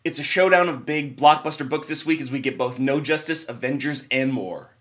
It's a showdown of big blockbuster books this week as we get both No Justice, Avengers, and more.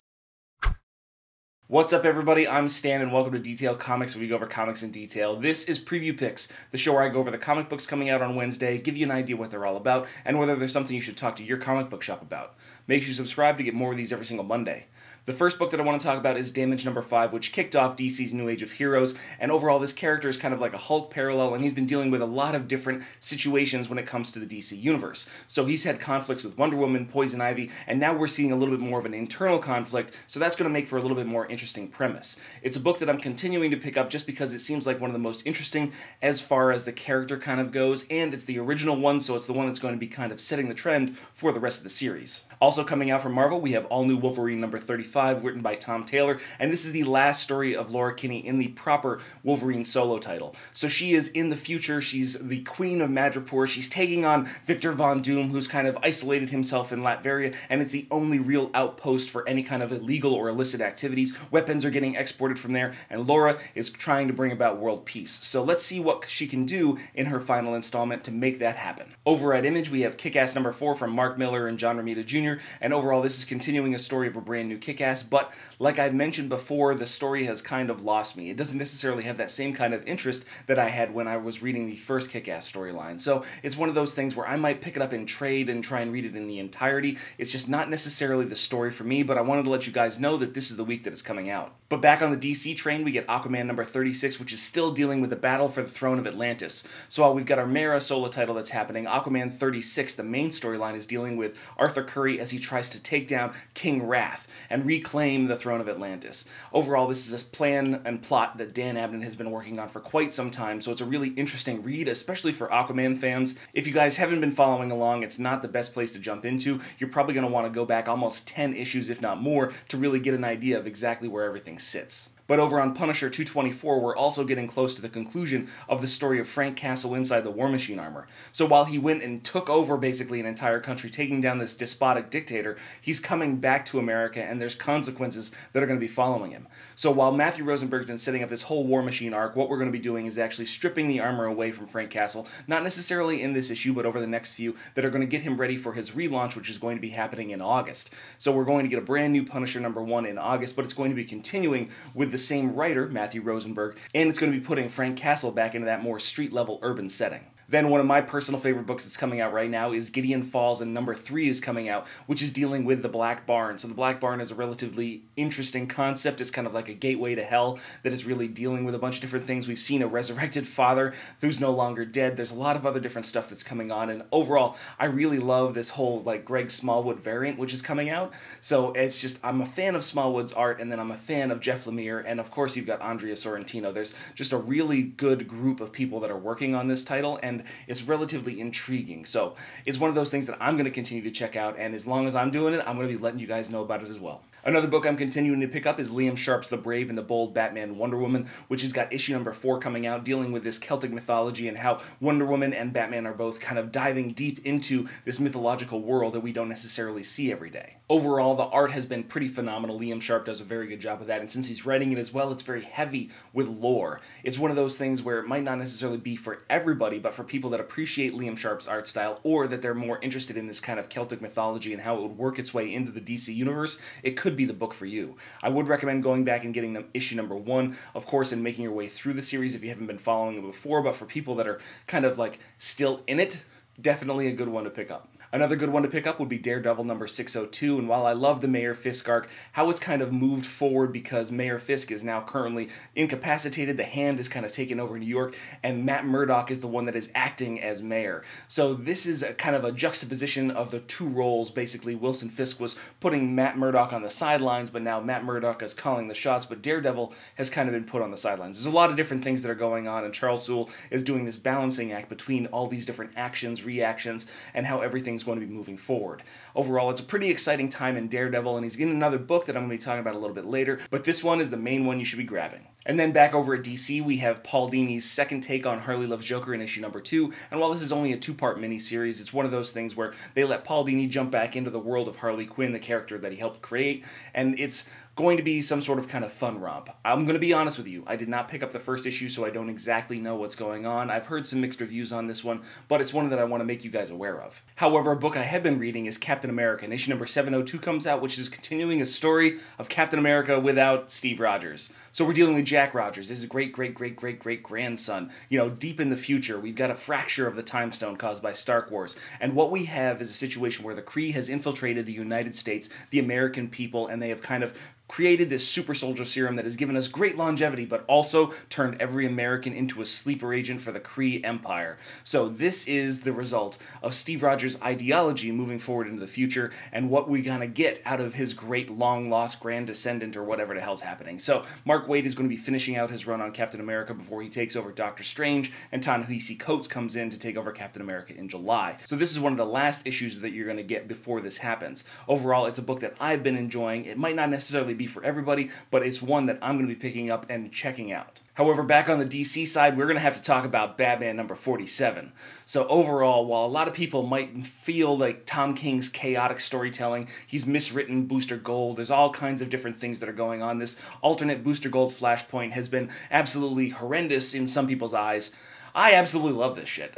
What's up, everybody? I'm Stan, and welcome to Detail Comics, where we go over comics in detail. This is Preview Picks, the show where I go over the comic books coming out on Wednesday, give you an idea what they're all about, and whether there's something you should talk to your comic book shop about. Make sure you subscribe to get more of these every single Monday. The first book that I want to talk about is Damage number 5, which kicked off DC's New Age of Heroes, and overall this character is kind of like a Hulk parallel, and he's been dealing with a lot of different situations when it comes to the DC Universe. So he's had conflicts with Wonder Woman, Poison Ivy, and now we're seeing a little bit more of an internal conflict, so that's going to make for a little bit more interesting premise. It's a book that I'm continuing to pick up just because it seems like one of the most interesting as far as the character kind of goes, and it's the original one, so it's the one that's going to be kind of setting the trend for the rest of the series. Also coming out from Marvel, we have AllNew Wolverine number 35, written by Tom Taylor, and this is the last story of Laura Kinney in the proper Wolverine solo title. So she is in the future, she's the Queen of Madripoor, she's taking on Victor Von Doom, who's kind of isolated himself in Latveria, and it's the only real outpost for any kind of illegal or illicit activities. Weapons are getting exported from there, and Laura is trying to bring about world peace. So let's see what she can do in her final installment to make that happen. Over at Image, we have Kick-Ass number 4 from Mark Millar and John Romita Jr., and overall this is continuing a story of a brand new Kick-Ass, but like I've mentioned before, the story has kind of lost me. It doesn't necessarily have that same kind of interest that I had when I was reading the first Kick-Ass storyline. So it's one of those things where I might pick it up in trade and try and read it in the entirety. It's just not necessarily the story for me, but I wanted to let you guys know that this is the week that it's coming out. But back on the DC train, we get Aquaman number 36, which is still dealing with the battle for the throne of Atlantis. So while we've got our Mera solo title that's happening, Aquaman 36, the main storyline, is dealing with Arthur Curry as he tries to take down King Wrath and reclaim the throne of Atlantis. Overall, this is a plan and plot that Dan Abnett has been working on for quite some time, so it's a really interesting read, especially for Aquaman fans. If you guys haven't been following along, it's not the best place to jump into. You're probably going to want to go back almost 10 issues, if not more, to really get an idea of exactly where everything sits. But over on Punisher 224, we're also getting close to the conclusion of the story of Frank Castle inside the War Machine armor. So while he went and took over basically an entire country, taking down this despotic dictator, he's coming back to America, and there's consequences that are going to be following him. So while Matthew Rosenberg's been setting up this whole War Machine arc, what we're going to be doing is actually stripping the armor away from Frank Castle, not necessarily in this issue, but over the next few, that are going to get him ready for his relaunch, which is going to be happening in August. So we're going to get a brand new Punisher number 1 in August, but it's going to be continuing with the same writer, Matthew Rosenberg, and it's going to be putting Frank Castle back into that more street-level urban setting. Then one of my personal favorite books that's coming out right now is Gideon Falls, and number 3 is coming out, which is dealing with the Black Barn. So the Black Barn is a relatively interesting concept. It's kind of like a gateway to hell that is really dealing with a bunch of different things. We've seen a resurrected father who's no longer dead. There's a lot of other different stuff that's coming on, and overall, I really love this whole like Greg Smallwood variant which is coming out. So it's just, I'm a fan of Smallwood's art, and then I'm a fan of Jeff Lemire, and of course you've got Andrea Sorrentino. There's just a really good group of people that are working on this title, and it's relatively intriguing. So it's one of those things that I'm going to continue to check out, and as long as I'm doing it, I'm going to be letting you guys know about it as well. Another book I'm continuing to pick up is Liam Sharp's The Brave and the Bold Batman Wonder Woman, which has got issue number 4 coming out, dealing with this Celtic mythology and how Wonder Woman and Batman are both kind of diving deep into this mythological world that we don't necessarily see every day. Overall, the art has been pretty phenomenal. Liam Sharp does a very good job of that, and since he's writing it as well, it's very heavy with lore. It's one of those things where it might not necessarily be for everybody, but for people that appreciate Liam Sharp's art style, or that they're more interested in this kind of Celtic mythology and how it would work its way into the DC universe, it could be the book for you. I would recommend going back and getting issue number 1, of course, and making your way through the series if you haven't been following it before, but for people that are kind of like still in it, definitely a good one to pick up. Another good one to pick up would be Daredevil number 602, and while I love the Mayor Fisk arc, how it's kind of moved forward because Mayor Fisk is now currently incapacitated, the Hand is kind of taken over New York, and Matt Murdock is the one that is acting as mayor. So this is a kind of a juxtaposition of the two roles. Basically, Wilson Fisk was putting Matt Murdock on the sidelines, but now Matt Murdock is calling the shots, but Daredevil has kind of been put on the sidelines. There's a lot of different things that are going on, and Charles Soule is doing this balancing act between all these different actions, reactions, and how everything's going to be moving forward. Overall, it's a pretty exciting time in Daredevil, and he's getting another book that I'm going to be talking about a little bit later, but this one is the main one you should be grabbing. And then back over at DC, we have Paul Dini's second take on Harley Loves Joker in issue number 2, and while this is only a 2-part miniseries, it's one of those things where they let Paul Dini jump back into the world of Harley Quinn, the character that he helped create, and it's going to be some sort of kind of fun romp. I'm going to be honest with you, I did not pick up the first issue, so I don't exactly know what's going on. I've heard some mixed reviews on this one, but it's one that I want to make you guys aware of. However, a book I have been reading is Captain America, and issue number 702 comes out, which is continuing a story of Captain America without Steve Rogers. So we're dealing with Jack Rogers, his great-great-great-great-great-grandson. You know, deep in the future, we've got a fracture of the time stone caused by Stark Wars, and what we have is a situation where the Kree has infiltrated the United States, the American people, and they have kind of created this super soldier serum that has given us great longevity, but also turned every American into a sleeper agent for the Kree Empire. So this is the result of Steve Rogers' ideology moving forward into the future, and what we're gonna get out of his great long-lost grand descendant, or whatever the hell's happening. So Mark Waid is going to be finishing out his run on Captain America before he takes over Doctor Strange, and Ta-Nehisi Coates comes in to take over Captain America in July. So this is one of the last issues that you're going to get before this happens. Overall, it's a book that I've been enjoying. It might not necessarily be for everybody, but it's one that I'm going to be picking up and checking out. However, back on the DC side, we're going to have to talk about Batman number 47. So overall, while a lot of people might feel like Tom King's chaotic storytelling, he's miswritten Booster Gold, there's all kinds of different things that are going on. This alternate Booster Gold Flashpoint has been absolutely horrendous in some people's eyes. I absolutely love this shit.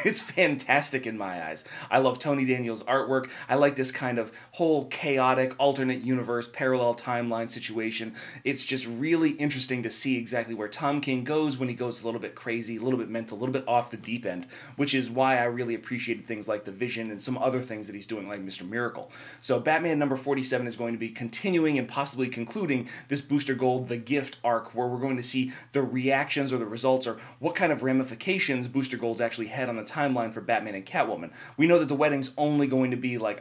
It's fantastic in my eyes. I love Tony Daniel's artwork. I like this kind of whole chaotic, alternate universe, parallel timeline situation. It's just really interesting to see exactly where Tom King goes when he goes a little bit crazy, a little bit mental, a little bit off the deep end, which is why I really appreciated things like The Vision and some other things that he's doing like Mr. Miracle. So Batman number 47 is going to be continuing and possibly concluding this Booster Gold The Gift arc, where we're going to see the reactions or the results or what kind of ramifications Booster Gold's actually had on the timeline for Batman and Catwoman. We know that the wedding's only going to be like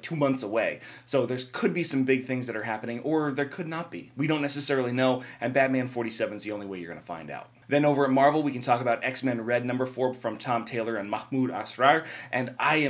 2 months away, so there could be some big things that are happening, or there could not be. We don't necessarily know, and Batman 47 is the only way you're going to find out. Then over at Marvel, we can talk about XMen Red number 4 from Tom Taylor and Mahmoud Asrar, and I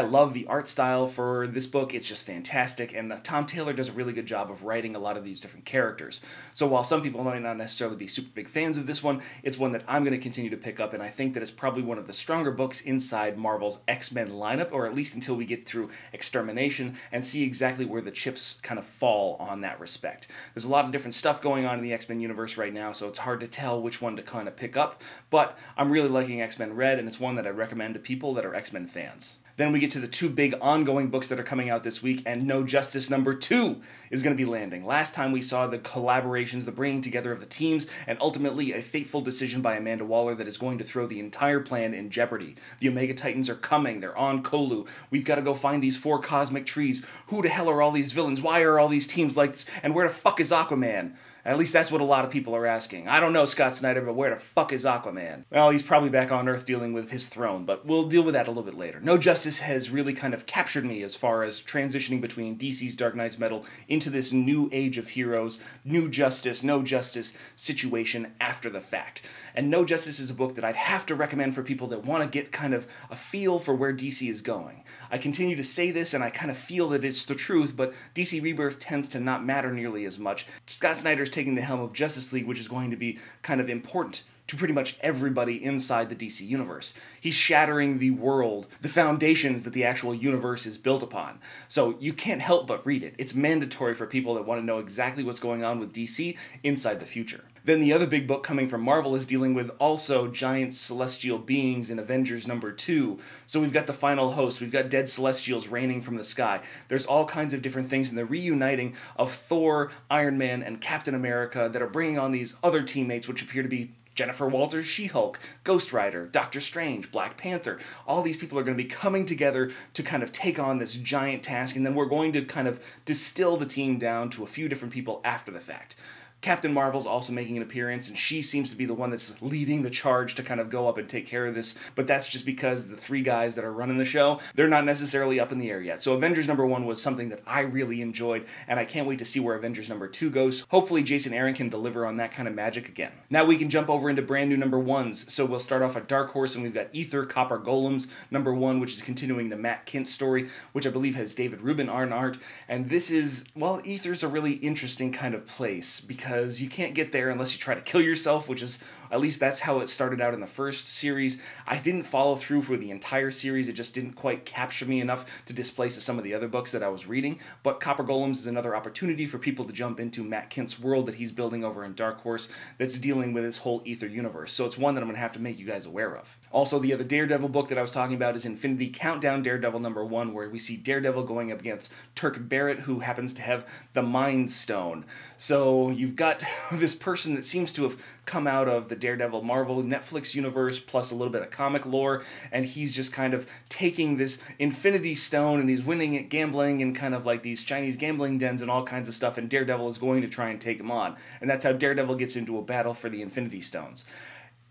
love the art style for this book. It's just fantastic, and Tom Taylor does a really good job of writing a lot of these different characters. So while some people might not necessarily be super big fans of this one, it's one that I'm going to continue to pick up, and I think that it's probably one of the stronger books inside Marvel's X-Men lineup, or at least until we get through Extermination and see exactly where the chips kind of fall on that respect. There's a lot of different stuff going on in the X-Men universe right now, so it's hard to tell which one to kind of pick up, but I'm really liking X-Men Red, and it's one that I recommend to people that are X-Men fans. Then we get to the two big ongoing books that are coming out this week, and No Justice number 2 is going to be landing. Last time we saw the collaborations, the bringing together of the teams, and ultimately a fateful decision by Amanda Waller that is going to throw the entire plan in jeopardy. The Omega Titans are coming, they're on Kolu. We've got to go find these 4 cosmic trees. Who the hell are all these villains? Why are all these teams like this? And where the fuck is Aquaman? At least that's what a lot of people are asking. I don't know, Scott Snyder, but where the fuck is Aquaman? Well, he's probably back on Earth dealing with his throne, but we'll deal with that a little bit later. No Justice has really kind of captured me as far as transitioning between DC's Dark Knight's Metal into this new age of heroes, new justice, no justice situation after the fact. And No Justice is a book that I'd have to recommend for people that want to get kind of a feel for where DC is going. I continue to say this, and I kind of feel that it's the truth, but DC Rebirth tends to not matter nearly as much. Scott Snyder's taking the helm of Justice League, which is going to be kind of important to pretty much everybody inside the DC universe. He's shattering the world, the foundations that the actual universe is built upon. So you can't help but read it. It's mandatory for people that want to know exactly what's going on with DC inside the future. Then the other big book coming from Marvel is dealing with also giant celestial beings in Avengers number 2. So we've got the final host, we've got dead celestials raining from the sky. There's all kinds of different things in the reuniting of Thor, Iron Man, and Captain America that are bringing on these other teammates, which appear to be Jennifer Walters, She-Hulk, Ghost Rider, Doctor Strange, Black Panther. All these people are going to be coming together to kind of take on this giant task, and then we're going to kind of distill the team down to a few different people after the fact. Captain Marvel's also making an appearance, and she seems to be the one that's leading the charge to kind of go up and take care of this, but that's just because the 3 guys that are running the show, they're not necessarily up in the air yet. So Avengers number 1 was something that I really enjoyed, and I can't wait to see where Avengers number 2 goes. Hopefully Jason Aaron can deliver on that kind of magic again. Now we can jump over into brand new number 1s, so we'll start off at Dark Horse, and we've got Ether Copper Golems number 1, which is continuing the Matt Kint story, which I believe has David Rubin on art, and this is, well, Ether's a really interesting kind of place, because you can't get there unless you try to kill yourself, which is At least that's how it started out in the first series. I didn't follow through for the entire series. It just didn't quite capture me enough to displace some of the other books that I was reading. But Copper Golems is another opportunity for people to jump into Matt Kint's world that he's building over in Dark Horse that's dealing with his whole Ether universe. So it's one that I'm going to have to make you guys aware of. Also, the other Daredevil book that I was talking about is Infinity Countdown Daredevil #1, where we see Daredevil going up against Turk Barrett, who happens to have the Mind Stone. So you've got this person that seems to have come out of the Daredevil Marvel Netflix universe, plus a little bit of comic lore, and he's just kind of taking this Infinity Stone and he's winning at gambling and kind of like these Chinese gambling dens and all kinds of stuff, and Daredevil is going to try and take him on. And that's how Daredevil gets into a battle for the Infinity Stones.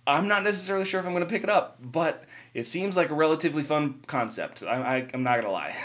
I'm not necessarily sure if I'm going to pick it up, but it seems like a relatively fun concept. I'm not going to lie.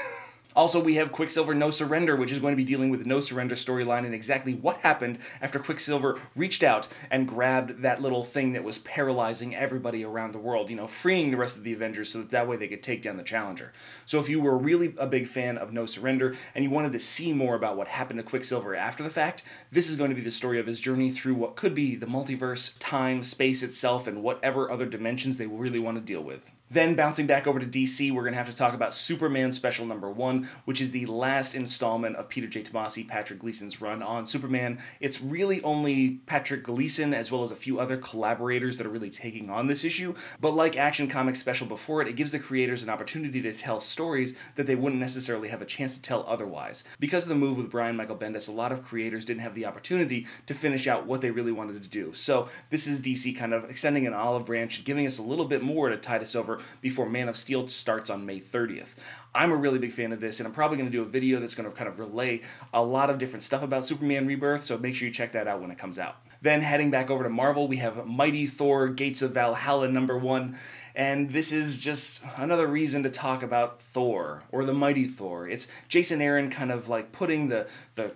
Also, we have Quicksilver No Surrender, which is going to be dealing with the No Surrender storyline and exactly what happened after Quicksilver reached out and grabbed that little thing that was paralyzing everybody around the world, you know, freeing the rest of the Avengers so that way they could take down the Challenger. So if you were really a big fan of No Surrender and you wanted to see more about what happened to Quicksilver after the fact, this is going to be the story of his journey through what could be the multiverse, time, space itself, and whatever other dimensions they really want to deal with. Then, bouncing back over to DC, we're going to have to talk about Superman Special #1, which is the last installment of Peter J. Tomasi, Patrick Gleason's run on Superman. It's really only Patrick Gleason, as well as a few other collaborators that are really taking on this issue, but like Action Comics Special before it, it gives the creators an opportunity to tell stories that they wouldn't necessarily have a chance to tell otherwise. Because of the move with Brian Michael Bendis, a lot of creators didn't have the opportunity to finish out what they really wanted to do. So this is DC kind of extending an olive branch, giving us a little bit more to tide us over before Man of Steel starts on May 30th. I'm a really big fan of this, and I'm probably going to do a video that's going to kind of relay a lot of different stuff about Superman Rebirth, so make sure you check that out when it comes out. Then heading back over to Marvel, we have Mighty Thor Gates of Valhalla #1, and this is just another reason to talk about Thor, or the Mighty Thor. It's Jason Aaron kind of like putting the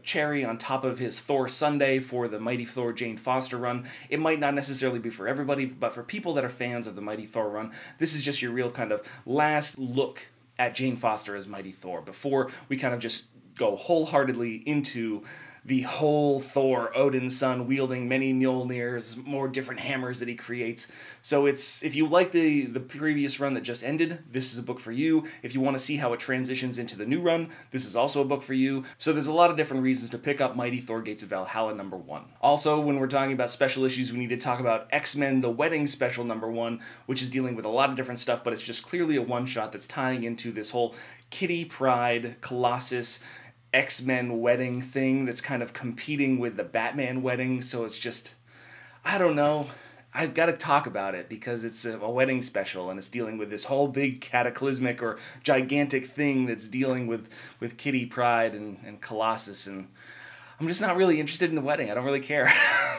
cherry on top of his Thor Sundae for the Mighty Thor Jane Foster run. It might not necessarily be for everybody, but for people that are fans of the Mighty Thor run, this is just your real kind of last look at Jane Foster as Mighty Thor, before we kind of just go wholeheartedly into the whole Thor, Odin's son, wielding many Mjolnirs, more different hammers that he creates. So it's, if you like the previous run that just ended, this is a book for you. If you want to see how it transitions into the new run, this is also a book for you. So there's a lot of different reasons to pick up Mighty Thor Gates of Valhalla #1. Also, when we're talking about special issues, we need to talk about X-Men The Wedding Special #1, which is dealing with a lot of different stuff, but it's just clearly a one-shot that's tying into this whole Kitty Pryde, Colossus, X-Men wedding thing that's kind of competing with the Batman wedding, so it's just, I don't know. I've got to talk about it because it's a wedding special and it's dealing with this whole big cataclysmic or gigantic thing that's dealing with Kitty Pryde and Colossus, and I'm just not really interested in the wedding. I don't really care.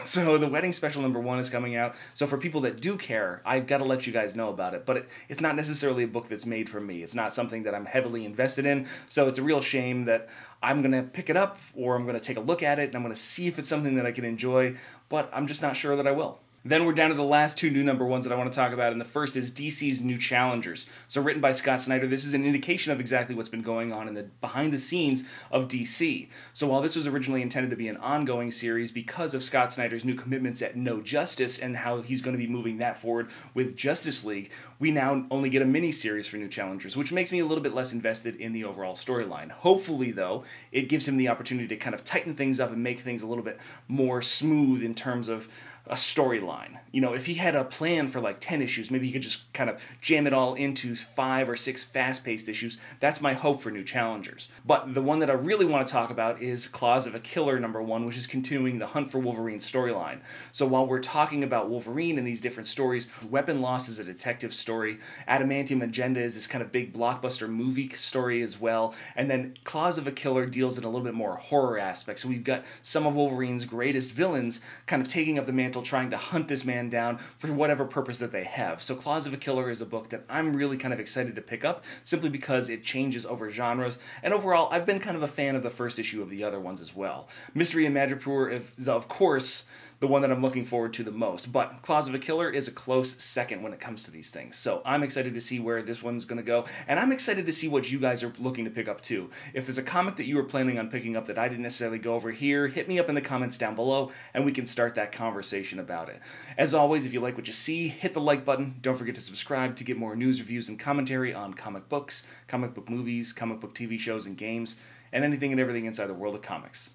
So the Wedding Special #1 is coming out. So for people that do care, I've got to let you guys know about it. But it's not necessarily a book that's made for me. It's not something that I'm heavily invested in. So it's a real shame that I'm going to pick it up, or I'm going to take a look at it and I'm going to see if it's something that I can enjoy. But I'm just not sure that I will. Then we're down to the last two new #1s that I want to talk about, and the first is DC's New Challengers. So written by Scott Snyder, this is an indication of exactly what's been going on in the behind the scenes of DC. So while this was originally intended to be an ongoing series, because of Scott Snyder's new commitments at No Justice and how he's going to be moving that forward with Justice League, we now only get a mini-series for New Challengers, which makes me a little bit less invested in the overall storyline. Hopefully, though, it gives him the opportunity to kind of tighten things up and make things a little bit more smooth in terms of a storyline. You know, if he had a plan for like 10 issues, maybe he could just kind of jam it all into 5 or 6 fast-paced issues. That's my hope for New Challengers. But the one that I really want to talk about is Claws of a Killer #1, which is continuing the Hunt for Wolverine storyline. So while we're talking about Wolverine and these different stories, Weapon Loss is a detective story, Adamantium Agenda is this kind of big blockbuster movie story as well, and then Claws of a Killer deals in a little bit more horror aspect. So we've got some of Wolverine's greatest villains kind of taking up the mantle, trying to hunt this man down for whatever purpose that they have. So Claws of a Killer is a book that I'm really kind of excited to pick up, simply because it changes over genres, and overall I've been kind of a fan of the first issue of the other ones as well. Mystery in Madripoor is, of course, the one that I'm looking forward to the most. But Claws of a Killer is a close second when it comes to these things. So I'm excited to see where this one's going to go, and I'm excited to see what you guys are looking to pick up too. If there's a comic that you were planning on picking up that I didn't necessarily go over here, hit me up in the comments down below, and we can start that conversation about it. As always, if you like what you see, hit the like button. Don't forget to subscribe to get more news, reviews, and commentary on comic books, comic book movies, comic book TV shows and games, and anything and everything inside the world of comics.